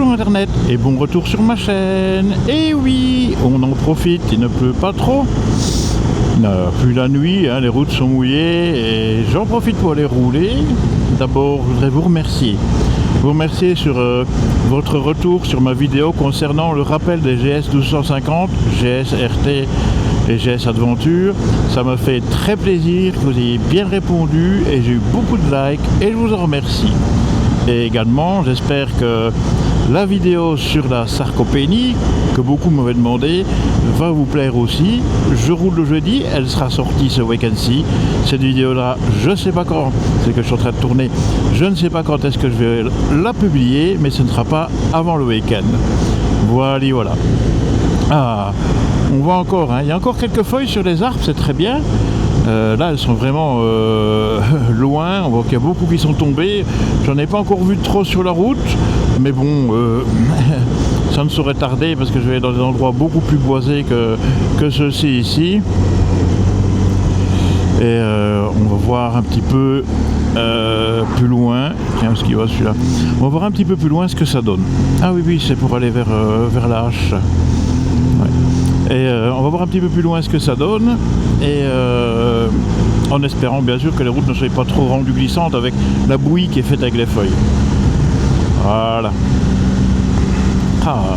bonjour internet et bon retour sur ma chaîne. Et oui, on en profite, il ne pleut pas trop. Puis la nuit, hein, les routes sont mouillées et j'en profite pour aller rouler. D'abord, je voudrais vous remercier. Vous remercier sur votre retour sur ma vidéo concernant le rappel des GS 1250, GS RT et GS Adventure. Ça m'a fait très plaisir que vous ayez bien répondu et j'ai eu beaucoup de likes et je vous en remercie. Et également, j'espère que la vidéo sur la sarcopénie, que beaucoup m'avaient demandé, va vous plaire aussi. Je roule le jeudi, elle sera sortie ce week-end-ci. Cette vidéo-là, je ne sais pas quand, c'est que je suis en train de tourner, je ne sais pas quand est-ce que je vais la publier, mais ce ne sera pas avant le week-end. Voilà. Ah, on voit encore, hein, il y a encore quelques feuilles sur les arbres, c'est très bien. Là, elles sont vraiment loin, on voit qu'il y a beaucoup qui sont tombés. J'en ai pas encore vu trop sur la route, mais bon, ça ne saurait tarder parce que je vais dans des endroits beaucoup plus boisés que ceux-ci ici. Et on va voir un petit peu plus loin. Tiens, ce qui va celui-là. On va voir un petit peu plus loin ce que ça donne. Ah oui, c'est pour aller vers la hache. Ouais. Et on va voir un petit peu plus loin ce que ça donne. Et en espérant bien sûr que les routes ne soient pas trop rendues glissantes avec la bouillie qui est faite avec les feuilles. Voilà. Ah.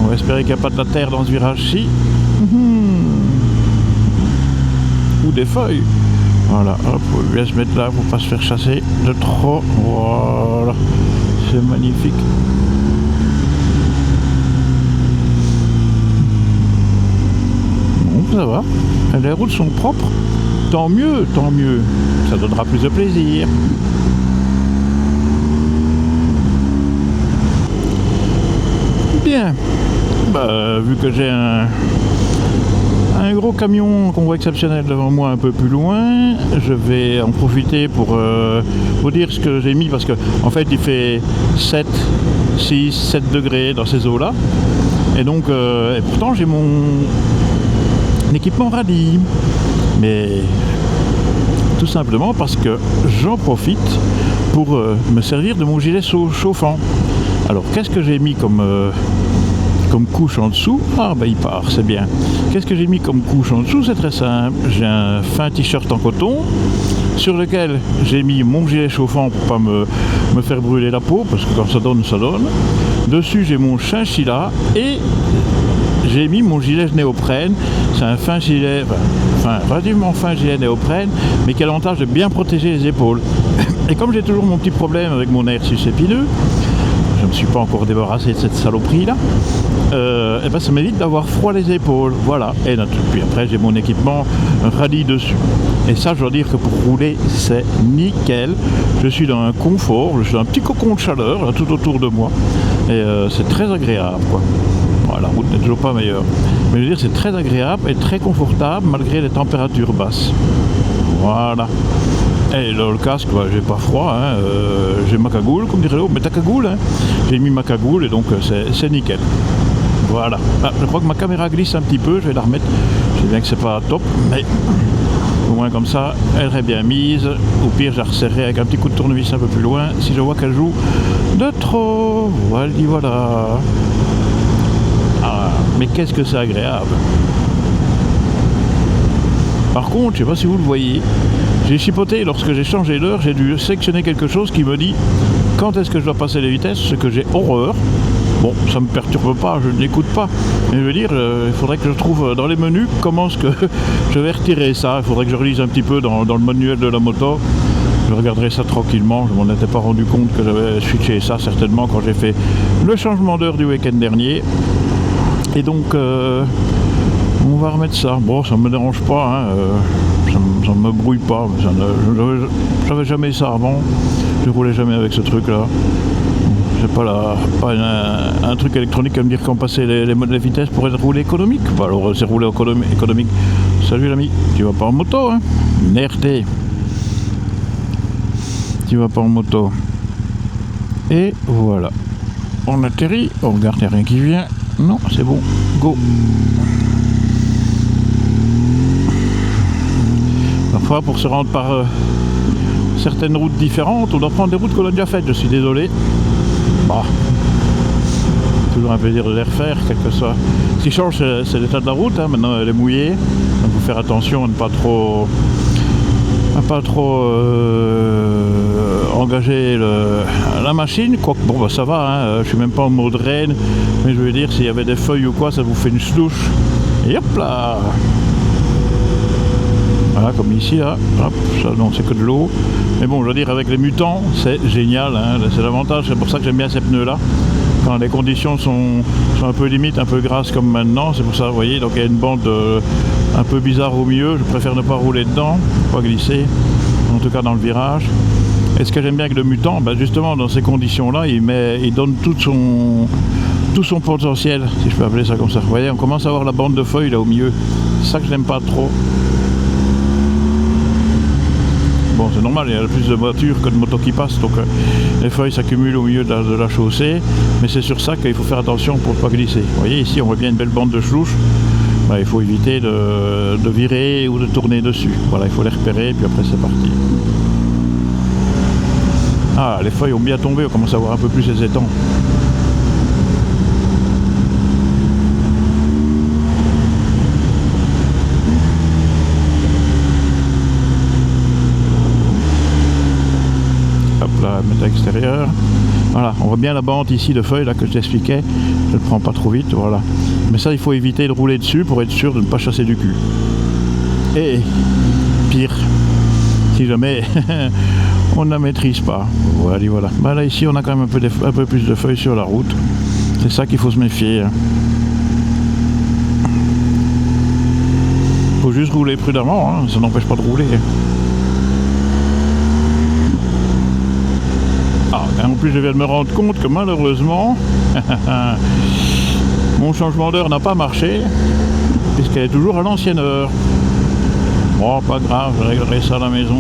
On va espérer qu'il n'y a pas de la terre dans ce virage-ci. Ou des feuilles. Voilà, hop, on va bien se mettre là pour ne pas se faire chasser de trop. Voilà. C'est magnifique. Ça va, les routes sont propres, tant mieux, ça donnera plus de plaisir. Bien, vu que j'ai un gros camion convoi exceptionnel devant moi un peu plus loin, je vais en profiter pour vous dire ce que j'ai mis, parce que en fait il fait 7 degrés dans ces eaux là, et donc et pourtant j'ai mon équipement rallye, mais tout simplement parce que j'en profite pour me servir de mon gilet chauffant. Alors qu'est-ce que j'ai mis comme couche en dessous? Ah il part, c'est bien. Qu'est-ce que j'ai mis comme couche en dessous? C'est très simple, j'ai un fin t-shirt en coton sur lequel j'ai mis mon gilet chauffant pour pas me faire brûler la peau, parce que quand ça donne, ça donne. Dessus j'ai mon chinchilla et j'ai mis mon gilet néoprène. C'est un fin gilet, relativement fin gilet néoprène, mais qui a l'avantage de bien protéger les épaules. Et comme j'ai toujours mon petit problème avec mon nerf susépineux, je ne me suis pas encore débarrassé de cette saloperie là, et ça m'évite d'avoir froid les épaules. Voilà. Et puis après j'ai mon équipement rallye dessus. Et ça, je dois dire que pour rouler, c'est nickel. Je suis dans un confort, je suis dans un petit cocon de chaleur là, tout autour de moi. Et c'est très agréable, quoi. Voilà, la route n'est toujours pas meilleure. Mais je veux dire, c'est très agréable et très confortable malgré les températures basses. Voilà. Et là, le casque, j'ai pas froid, hein, j'ai ma cagoule, comme dirait l'autre, mais ta cagoule, hein. J'ai mis ma cagoule et donc c'est nickel. Voilà. Ah, je crois que ma caméra glisse un petit peu, je vais la remettre. Je sais bien que c'est pas top, mais au moins comme ça, elle est bien mise. Au pire, je la resserrerai avec un petit coup de tournevis un peu plus loin si je vois qu'elle joue de trop. Voilà. Ah, mais qu'est-ce que c'est agréable. Par contre, je sais pas si vous le voyez, j'ai chipoté lorsque j'ai changé l'heure, j'ai dû sélectionner quelque chose qui me dit quand est-ce que je dois passer les vitesses, ce que j'ai horreur. Bon, ça me perturbe pas, je ne l'écoute pas. Mais je veux dire, il faudrait que je trouve dans les menus comment est-ce que je vais retirer ça. Il faudrait que je relise un petit peu dans le manuel de la moto. Je regarderai ça tranquillement, je m'en étais pas rendu compte que j'avais switché ça certainement quand j'ai fait le changement d'heure du week-end dernier. Et donc on va remettre ça. Bon, ça me dérange pas, hein, ça me brouille pas. J'avais jamais ça avant. Je roulais jamais avec ce truc là. J'ai pas un truc électronique à me dire quand passer les vitesses pour être roulé économique. Bah alors c'est roulé économique. Salut l'ami, tu vas pas en moto, hein? Merde. Tu vas pas en moto. Et voilà. On atterrit, on regarde, il n'y a rien qui vient. Non, c'est bon, go. Parfois pour se rendre par certaines routes différentes, on doit prendre des routes qu'on a déjà faites, je suis désolé. Bah, toujours un plaisir de les refaire, quel que soit. Ce qui change, c'est l'état de la route, hein. Maintenant elle est mouillée, donc il faut faire attention à ne pas trop engager la machine, quoique bon bah ça va, hein. Je suis même pas en mode rain, mais je veux dire s'il y avait des feuilles ou quoi, ça vous fait une slouche, et hop là. Voilà, comme ici là, hop, ça non c'est que de l'eau, mais bon je veux dire avec les mutants c'est génial, hein. C'est l'avantage, c'est pour ça que j'aime bien ces pneus là, quand les conditions sont un peu limites, un peu grasses comme maintenant, c'est pour ça, vous voyez, donc il y a une bande un peu bizarre au milieu, je préfère ne pas rouler dedans, pas glisser, en tout cas dans le virage. Et ce que j'aime bien avec le mutant, ben justement dans ces conditions là, il donne tout son potentiel, si je peux appeler ça comme ça. Vous voyez, on commence à avoir la bande de feuilles là au milieu, c'est ça que je n'aime pas trop. Bon, c'est normal, il y a plus de voitures que de motos qui passent, donc les feuilles s'accumulent au milieu de la chaussée, mais c'est sur ça qu'il faut faire attention pour ne pas glisser. Vous voyez, ici on voit bien une belle bande de chlouches, ben, il faut éviter de virer ou de tourner dessus. Voilà, il faut les repérer, puis après c'est parti. Ah, les feuilles ont bien tombé, on commence à voir un peu plus les étangs. La mettre à l'extérieur. Voilà, on voit bien la bande ici de feuilles là que je t'expliquais. Je ne prends pas trop vite, voilà. Mais ça, il faut éviter de rouler dessus pour être sûr de ne pas chasser du cul. Et pire, si jamais on ne la maîtrise pas. Voilà. Bah là ici, on a quand même un peu plus de feuilles sur la route. C'est ça qu'il faut se méfier. Faut juste rouler prudemment, hein. Ça n'empêche pas de rouler. Et en plus je viens de me rendre compte que malheureusement mon changement d'heure n'a pas marché puisqu'elle est toujours à l'ancienne heure. Bon, pas grave, je réglerai ça à la maison.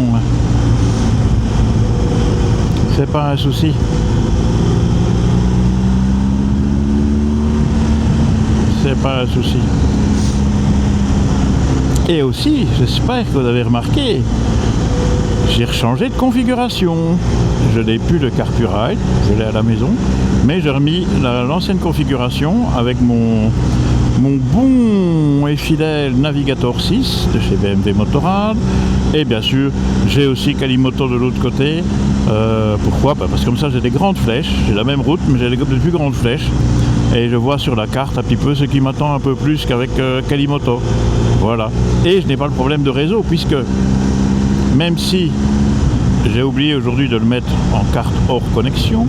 C'est pas un souci. C'est pas un souci. Et aussi, j'espère que vous avez remarqué, j'ai rechangé de configuration. Je n'ai plus le Carpurite, je l'ai à la maison, mais j'ai remis l'ancienne configuration avec mon bon et fidèle Navigator 6 de chez BMW Motorrad. Et bien sûr, j'ai aussi Kalimoto de l'autre côté. Pourquoi? Parce que comme ça, j'ai des grandes flèches. J'ai la même route, mais j'ai des plus grandes flèches. Et je vois sur la carte un petit peu ce qui m'attend un peu plus qu'avec Kalimoto. Voilà. Et je n'ai pas le problème de réseau, puisque même si j'ai oublié aujourd'hui de le mettre en carte hors connexion,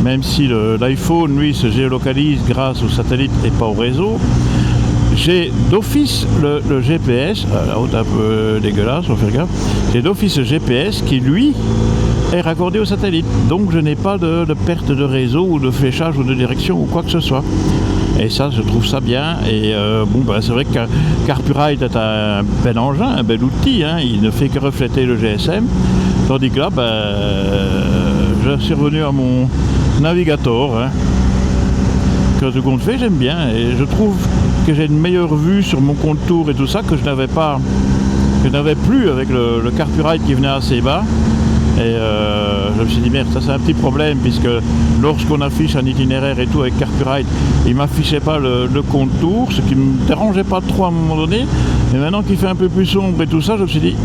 même si l'iPhone, lui, se géolocalise grâce au satellite et pas au réseau, j'ai d'office le GPS, la route un peu dégueulasse, on fait gaffe, j'ai d'office le GPS qui, lui, est raccordé au satellite. Donc je n'ai pas de perte de réseau ou de fléchage ou de direction ou quoi que ce soit. Et ça, je trouve ça bien. Et c'est vrai que Carpurite est un bel engin, un bel outil, hein. Il ne fait que refléter le GSM. Tandis que là, je suis revenu à mon Navigator, hein, que de compte fait, j'aime bien. Et je trouve que j'ai une meilleure vue sur mon contour et tout ça que je n'avais plus avec le Carpurite qui venait assez bas. Et je me suis dit merde, ça c'est un petit problème puisque lorsqu'on affiche un itinéraire et tout avec Carpurite, il m'affichait pas le contour, ce qui me dérangeait pas trop à un moment donné. Et maintenant qu'il fait un peu plus sombre et tout ça, je me suis dit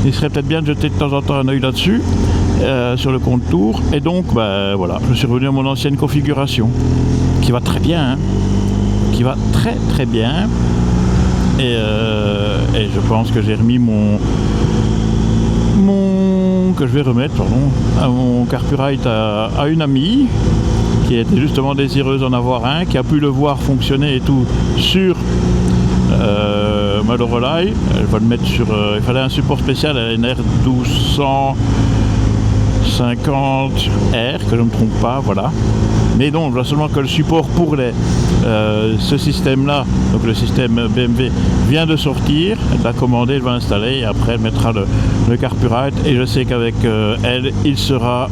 il serait peut-être bien de jeter de temps en temps un œil là-dessus sur le contour. Et donc voilà, je suis revenu à mon ancienne configuration qui va très bien, hein, qui va très très bien. Et je pense que j'ai remis que je vais remettre à mon Carpurite à une amie qui était justement désireuse d'en avoir un, qui a pu le voir fonctionner et tout sur Malorelai. Elle va le mettre sur il fallait un support spécial à une R1250R, que je ne me trompe pas, voilà. Mais non, je vois seulement que le support pour ce système-là, donc le système BMW, vient de sortir. Elle l'a commandé, elle va installer et après elle mettra le Carpurite. Et je sais qu'avec elle, il sera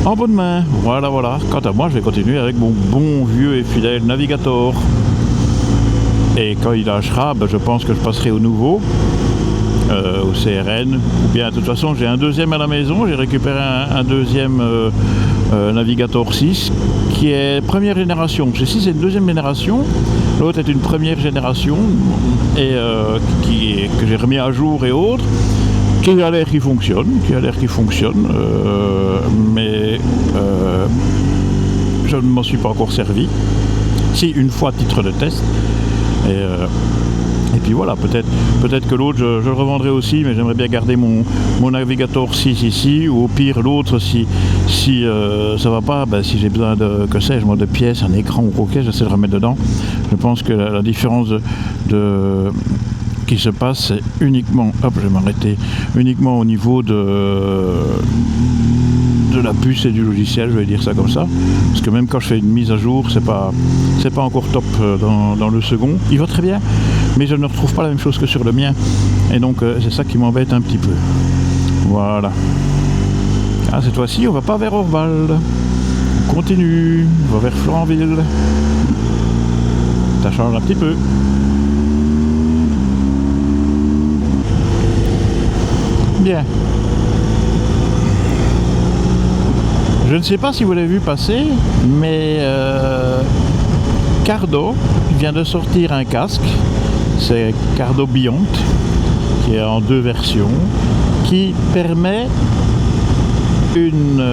en bonne main. Voilà. Quant à moi, je vais continuer avec mon bon vieux et fidèle Navigator. Et quand il lâchera, je pense que je passerai au nouveau. au CRN, ou bien de toute façon j'ai un deuxième à la maison, j'ai récupéré un deuxième Navigator 6 qui est première génération. Ceci c'est une deuxième génération, l'autre est une première génération et que j'ai remis à jour et autres, qui a l'air qui fonctionne, mais je ne m'en suis pas encore servi. Si, une fois à titre de test. Et puis voilà, peut-être que l'autre je le revendrai aussi, mais j'aimerais bien garder mon Navigator 6 ici, ou au pire l'autre si ça va pas, si j'ai besoin de, que sais-je moi, de pièces, un écran ou quoi, j'essaie de le remettre dedans. Je pense que la différence qui se passe, c'est uniquement, je vais m'arrêter, uniquement au niveau de la puce et du logiciel, je vais dire ça comme ça, parce que même quand je fais une mise à jour, c'est pas encore top dans le second. Il va très bien, mais je ne retrouve pas la même chose que sur le mien, et donc c'est ça qui m'embête un petit peu. Voilà. Cette fois-ci, on va pas vers Orval, on continue, on va vers Florenville. Ça change un petit peu. Bien. Je ne sais pas si vous l'avez vu passer, mais Cardo vient de sortir un casque, c'est Cardo Beyond, qui est en 2 versions, qui permet une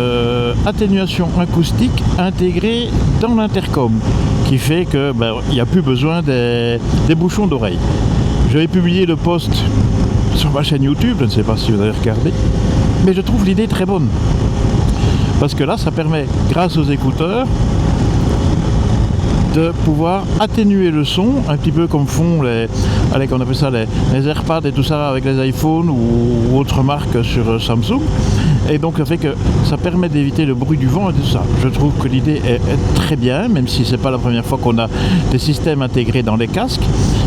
atténuation acoustique intégrée dans l'intercom, qui fait que il n'y a plus besoin des bouchons d'oreille. J'avais publié le post sur ma chaîne YouTube, je ne sais pas si vous avez regardé, mais je trouve l'idée très bonne. Parce que là, ça permet, grâce aux écouteurs, de pouvoir atténuer le son, un petit peu comme font on appelle ça les AirPads et tout ça avec les iPhones ou autres marques sur Samsung. Et donc ça fait que ça permet d'éviter le bruit du vent et tout ça. Je trouve que l'idée est très bien, même si c'est pas la première fois qu'on a des systèmes intégrés dans les casques.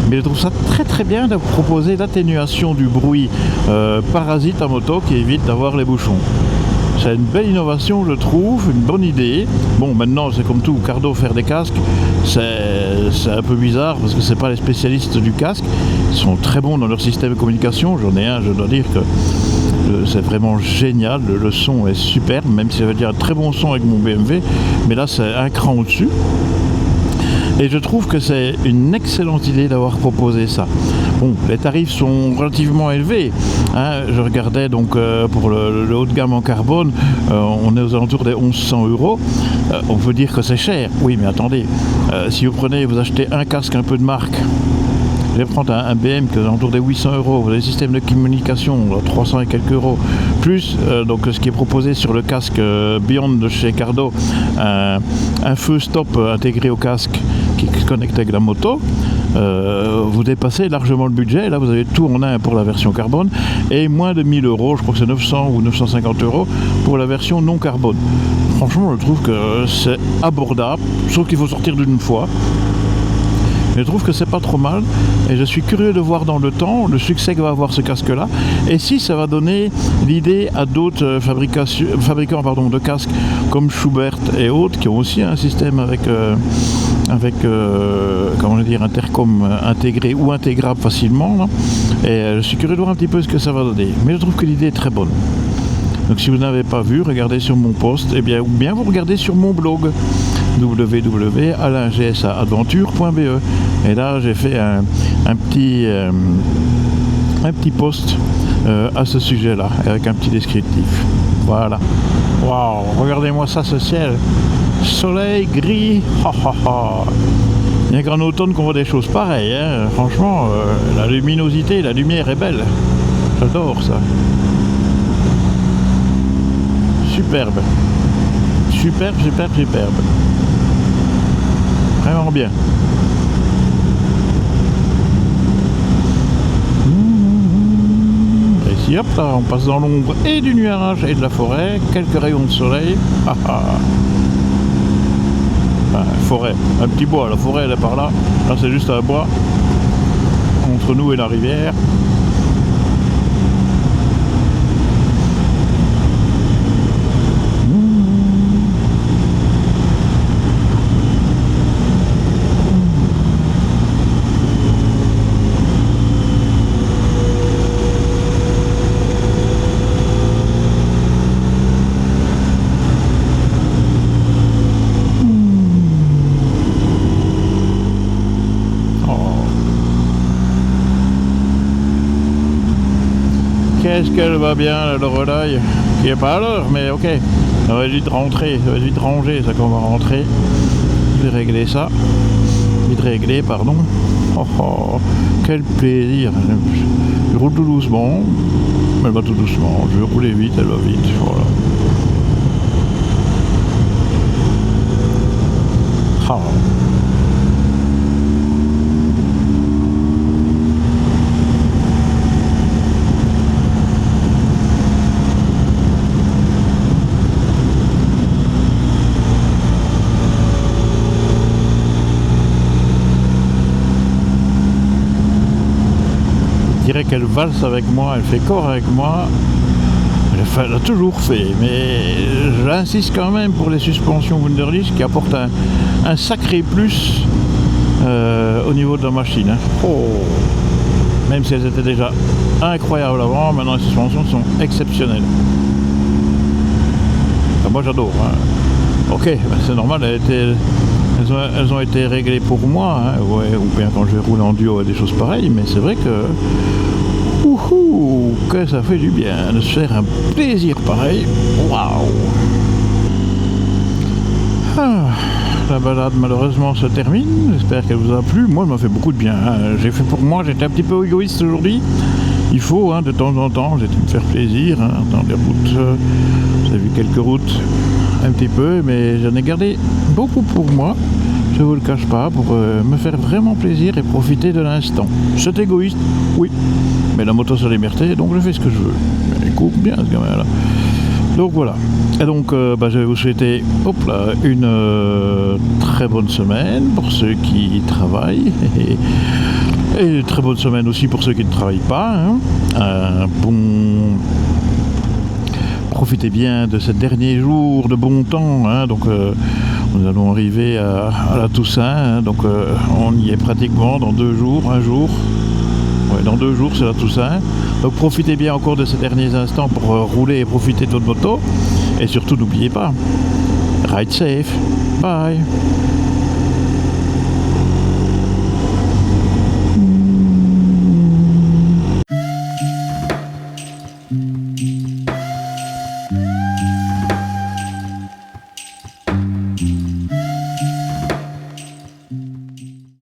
Mais je trouve ça très bien de proposer l'atténuation du bruit parasite à moto qui évite d'avoir les bouchons. C'est une belle innovation, je trouve, une bonne idée. Bon, maintenant, c'est comme tout, Cardo faire des casques, c'est un peu bizarre parce que c'est pas les spécialistes du casque. Ils sont très bons dans leur système de communication. J'en ai un, je dois dire que c'est vraiment génial. Le son est super, même si ça veut dire un très bon son avec mon BMW. Mais là, c'est un cran au-dessus. Et je trouve que c'est une excellente idée d'avoir proposé ça. Bon, les tarifs sont relativement élevés. Je regardais donc pour le haut de gamme en carbone, on est aux alentours des 1100 €. On peut dire que c'est cher. Oui, mais attendez, si vous achetez un casque un peu de marque, je vais prendre un BM qui est aux alentours des 800 €, vous avez le système de communication, 300 et quelques euros, plus donc ce qui est proposé sur le casque Beyond de chez Cardo, un feu stop intégré au casque qui se connecte avec la moto. Vous dépassez largement le budget. Là vous avez tout en un pour la version carbone et moins de 1000 €, je crois que c'est 900 ou 950 € pour la version non carbone. Franchement je trouve que c'est abordable, sauf qu'il faut sortir d'une fois. Je trouve que c'est pas trop mal et je suis curieux de voir dans le temps le succès que va avoir ce casque là et si ça va donner l'idée à d'autres fabricants de casques comme Schubert et autres qui ont aussi un système avec intercom intégré ou intégrable facilement là. Et je suis curieux de voir un petit peu ce que ça va donner, mais je trouve que l'idée est très bonne. Donc si vous n'avez pas vu, regardez sur mon post, ou bien vous regardez sur mon blog www.alaingsaadventure.be et là j'ai fait un petit post à ce sujet là avec un petit descriptif. Voilà. Waouh, regardez-moi ça, ce ciel, soleil gris, il n'y a qu'en automne qu'on voit des choses pareilles, hein. Franchement la luminosité, la lumière est belle, j'adore ça. Superbe, vraiment bien. Et ici hop là on passe dans l'ombre et du nuage et de la forêt, quelques rayons de soleil. Forêt, un petit bois, la forêt elle est par là, là c'est juste un bois entre nous et la rivière. Qu'est-ce qu'elle va bien, la Lorelai, qui est pas à l'heure, mais ok. Ça va vite rentrer, ça va vite ranger, ça qu'on va rentrer. Je vais régler ça. Vite régler, pardon. Oh, oh, quel plaisir. Je roule tout doucement. Elle va tout doucement. Je vais rouler vite, elle va vite. Voilà. Ah. Je dirais qu'elle valse avec moi, elle fait corps avec moi. Elle l'a toujours fait, mais j'insiste quand même pour les suspensions Wunderlich qui apportent un sacré plus au niveau de la machine. Hein. Oh. Même si elles étaient déjà incroyables avant, maintenant les suspensions sont exceptionnelles. Enfin, moi j'adore. Hein. Ok, ben c'est normal, elles ont été réglées pour moi, hein, ouais, ou bien quand je vais rouler en duo, des choses pareilles, mais c'est vrai que que ça fait du bien de se faire un plaisir pareil. Waouh. La balade malheureusement se termine, j'espère qu'elle vous a plu. Moi elle m'a fait beaucoup de bien, hein. J'ai fait pour moi, j'étais un petit peu égoïste aujourd'hui. Il faut, hein, de temps en temps, j'ai dû me faire plaisir, hein, dans les routes, j'ai vu quelques routes un petit peu, mais j'en ai gardé beaucoup pour moi. Je vous le cache pas, pour me faire vraiment plaisir et profiter de l'instant. C'est égoïste, oui, mais la moto c'est la liberté, donc je fais ce que je veux. Il coupe bien ce gamin là. Donc voilà. Et donc je vais vous souhaiter une très bonne semaine pour ceux qui travaillent. Et une très bonne semaine aussi pour ceux qui ne travaillent pas. Hein. Profitez bien de ces derniers jours de bon temps. Hein. Donc nous allons arriver à la Toussaint. Hein. Donc on y est pratiquement dans 2 jours, un jour. Ouais, dans 2 jours c'est la Toussaint. Donc profitez bien encore de ces derniers instants pour rouler et profiter de votre moto. Et surtout n'oubliez pas, ride safe. Bye.